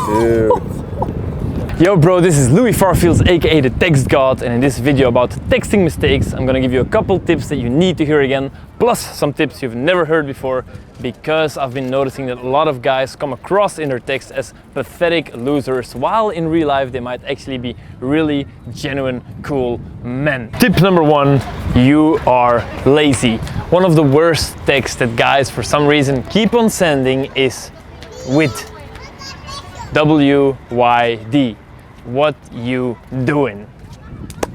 Dude. Yo bro, this is Louis Farfields aka the TextGod, and in this video about texting mistakes I'm gonna give you a couple tips that you need to hear again, plus some tips you've never heard before, because I've been noticing that a lot of guys come across in their text as pathetic losers, while in real life they might actually be really genuine cool men. Tip number 1, you are lazy. One of the worst texts that guys for some reason keep on sending is with WYD. What you doing?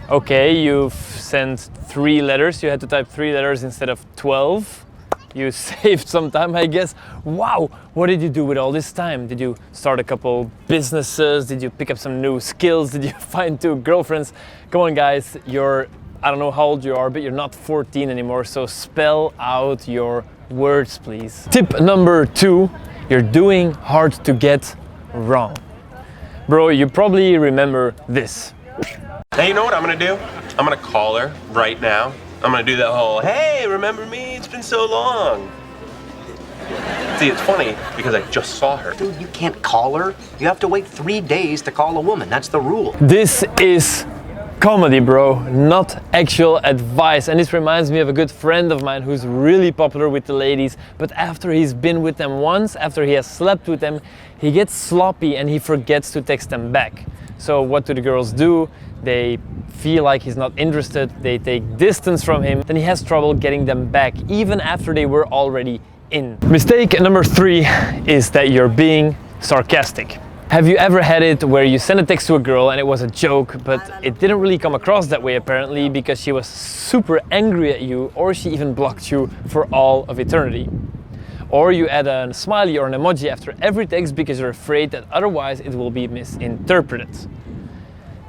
Okay, you've sent 3 letters. You had to type 3 letters instead of 12. You saved some time, I guess. Wow, what did you do with all this time? Did you start a couple businesses? Did you pick up some new skills? Did you find 2 girlfriends? Come on guys, I don't know how old you are, but you're not 14 anymore, so spell out your words, please. Tip number 2, you're doing hard to get wrong. Bro, you probably remember this. Hey, you know what I'm gonna do? I'm gonna call her right now. I'm gonna do that whole, hey, remember me? It's been so long. See, it's funny because I just saw her. Dude, you can't call her. You have to wait 3 days to call a woman. That's the rule. This is comedy, bro, not actual advice. And this reminds me of a good friend of mine who's really popular with the ladies, but after he's been with them once, after he has slept with them, he gets sloppy and he forgets to text them back. So what do the girls do? They feel like he's not interested, they take distance from him, then he has trouble getting them back, even after they were already in. Mistake number 3 is that you're being sarcastic. Have you ever had it where you sent a text to a girl and it was a joke, but it didn't really come across that way apparently because she was super angry at you, or she even blocked you for all of eternity? Or you add a smiley or an emoji after every text because you're afraid that otherwise it will be misinterpreted.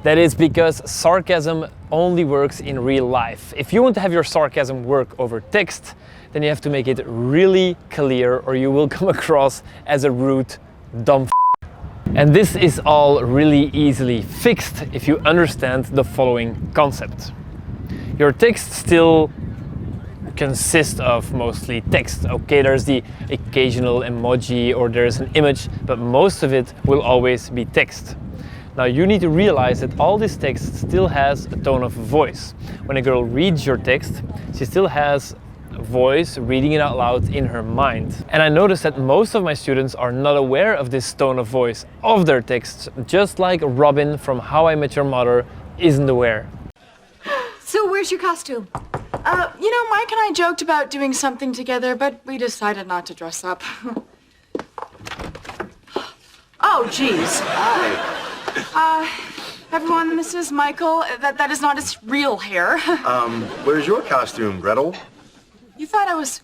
That is because sarcasm only works in real life. If you want to have your sarcasm work over text, then you have to make it really clear or you will come across as a rude, dumb. And this is all really easily fixed if you understand the following concept. Your text still consists of mostly text. Okay, there's the occasional emoji or there's an image, but most of it will always be text. Now you need to realize that all this text still has a tone of voice. When a girl reads your text, she still has voice reading it out loud in her mind. And I noticed that most of my students are not aware of this tone of voice of their texts, just like Robin from How I Met Your Mother isn't aware. So where's your costume? You know, Mike and I joked about doing something together, but we decided not to dress up. Oh, geez. Everyone, this is Michael. That is not his real hair. Where's your costume, Gretel? You thought I was...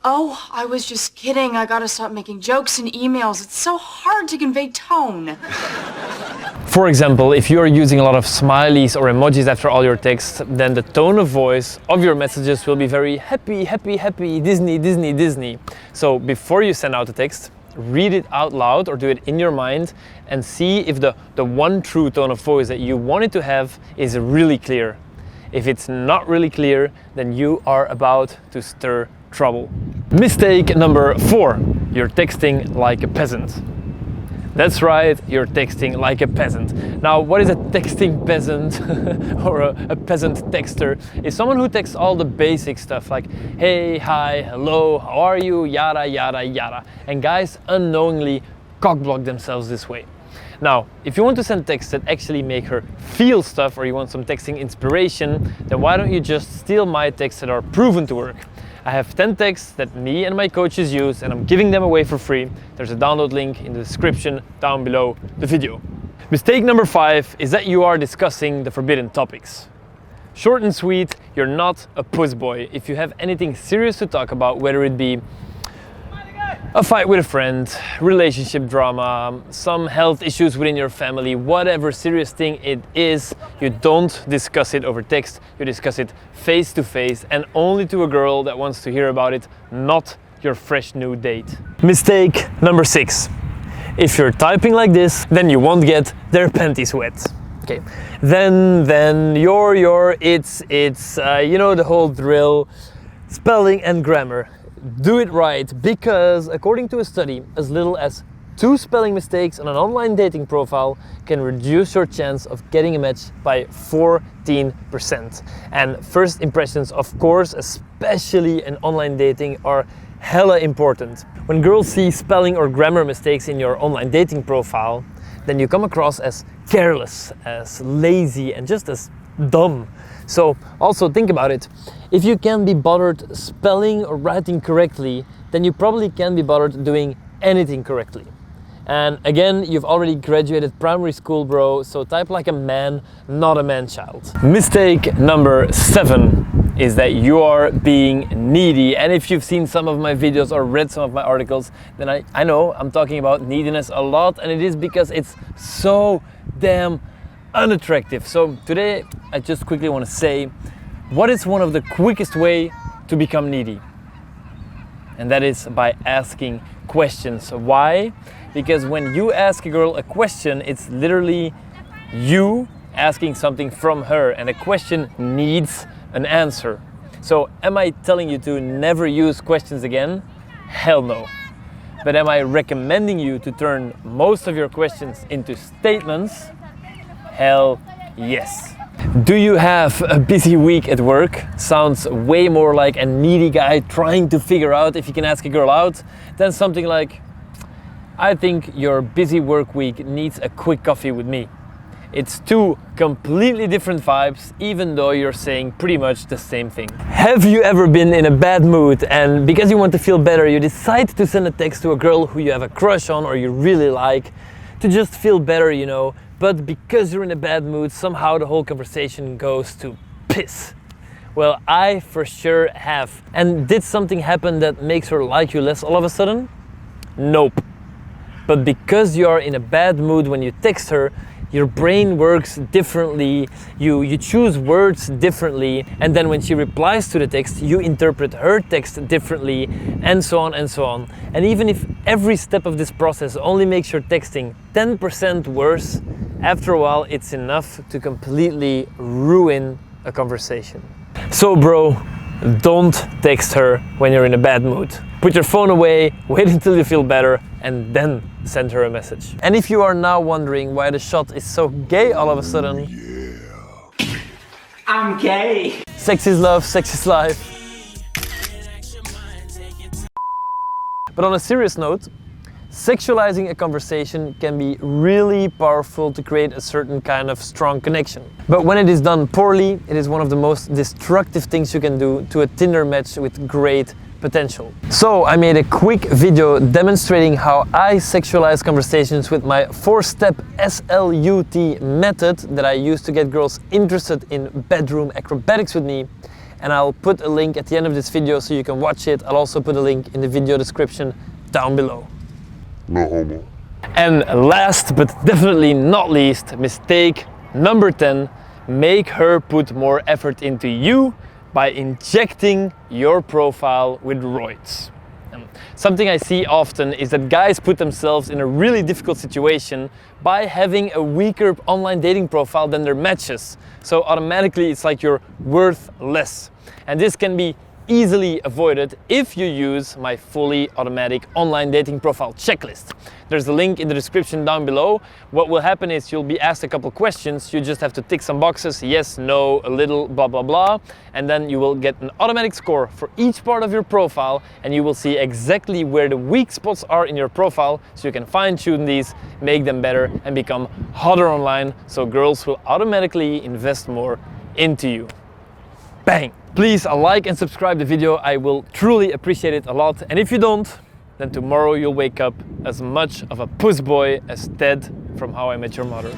Oh, I was just kidding. I gotta stop making jokes in emails. It's so hard to convey tone. For example, if you are using a lot of smileys or emojis after all your texts, then the tone of voice of your messages will be very happy, happy, happy, Disney, Disney, Disney. So before you send out the text, read it out loud or do it in your mind and see if the one true tone of voice that you want it to have is really clear. If it's not really clear, then you are about to stir trouble. Mistake number 4, you're texting like a peasant. That's right, you're texting like a peasant. Now, what is a texting peasant or a peasant texter? Is someone who texts all the basic stuff like, hey, hi, hello, how are you, yada, yada, yada. And guys unknowingly cockblock themselves this way. Now, if you want to send texts that actually make her feel stuff, or you want some texting inspiration, then why don't you just steal my texts that are proven to work? I have 10 texts that me and my coaches use and I'm giving them away for free. There's a download link in the description down below the video. Mistake number 5 is that you are discussing the forbidden topics. Short and sweet, you're not a puss boy. If you have anything serious to talk about, whether it be a fight with a friend, relationship drama, some health issues within your family, whatever serious thing it is, you don't discuss it over text, you discuss it face to face and only to a girl that wants to hear about it, not your fresh new date. Mistake number 6. If you're typing like this, then you won't get their panties wet. Okay, then your, it's, you know the whole drill, spelling and grammar. do it right, because according to a study, as little as 2 spelling mistakes on an online dating profile can reduce your chance of getting a match by 14%. And first impressions, of course, especially in online dating, are hella important. When girls see spelling or grammar mistakes in your online dating profile, then you come across as careless, as lazy, and just as dumb. So also think about it. If you can be bothered spelling or writing correctly, then you probably can be bothered doing anything correctly. And again, you've already graduated primary school, bro, so type like a man, not a man-child. Mistake number 7 is that you are being needy. And if you've seen some of my videos or read some of my articles, then I know I'm talking about neediness a lot, and it is because it's so damn unattractive. So today I just quickly want to say, what is one of the quickest way to become needy? And that is by asking questions. Why? Because when you ask a girl a question, it's literally you asking something from her, and a question needs an answer. So am I telling you to never use questions again? Hell no. But am I recommending you to turn most of your questions into statements? Hell yes. Do you have a busy week at work? Sounds way more like a needy guy trying to figure out if he can ask a girl out than something like, I think your busy work week needs a quick coffee with me. It's 2 completely different vibes, even though you're saying pretty much the same thing. Have you ever been in a bad mood, and because you want to feel better, you decide to send a text to a girl who you have a crush on or you really like, to just feel better, you know, but because you're in a bad mood, somehow the whole conversation goes to piss? Well, I for sure have. And did something happen that makes her like you less all of a sudden? Nope. But because you are in a bad mood when you text her, your brain works differently, you choose words differently, and then when she replies to the text, you interpret her text differently, and so on and so on. And even if every step of this process only makes your texting 10% worse, after a while it's enough to completely ruin a conversation. So bro, don't text her when you're in a bad mood. Put your phone away, wait until you feel better, and then send her a message. And if you are now wondering why the shot is so gay all of a sudden, I'm gay. Sex is love, sex is life. But on a serious note, sexualizing a conversation can be really powerful to create a certain kind of strong connection. But when it is done poorly, it is one of the most destructive things you can do to a Tinder match with great potential. So I made a quick video demonstrating how I sexualize conversations with my 4-step SLUT method that I use to get girls interested in bedroom acrobatics with me. And I'll put a link at the end of this video so you can watch it. I'll also put a link in the video description down below. No homo. And last but definitely not least, mistake number 10, make her put more effort into you by injecting your profile with roids. Something I see often is that guys put themselves in a really difficult situation by having a weaker online dating profile than their matches. So automatically it's like you're worth less. And this can be easily avoided if you use my fully automatic online dating profile checklist. There's a link in the description down below. What will happen is you'll be asked a couple questions. You just have to tick some boxes, yes, no, a little, blah, blah, blah. And then you will get an automatic score for each part of your profile, and you will see exactly where the weak spots are in your profile, so you can fine tune these, make them better, and become hotter online, so girls will automatically invest more into you. Bang! Please like and subscribe the video, I will truly appreciate it a lot. And if you don't, then tomorrow you'll wake up as much of a puss boy as Ted from How I Met Your Mother.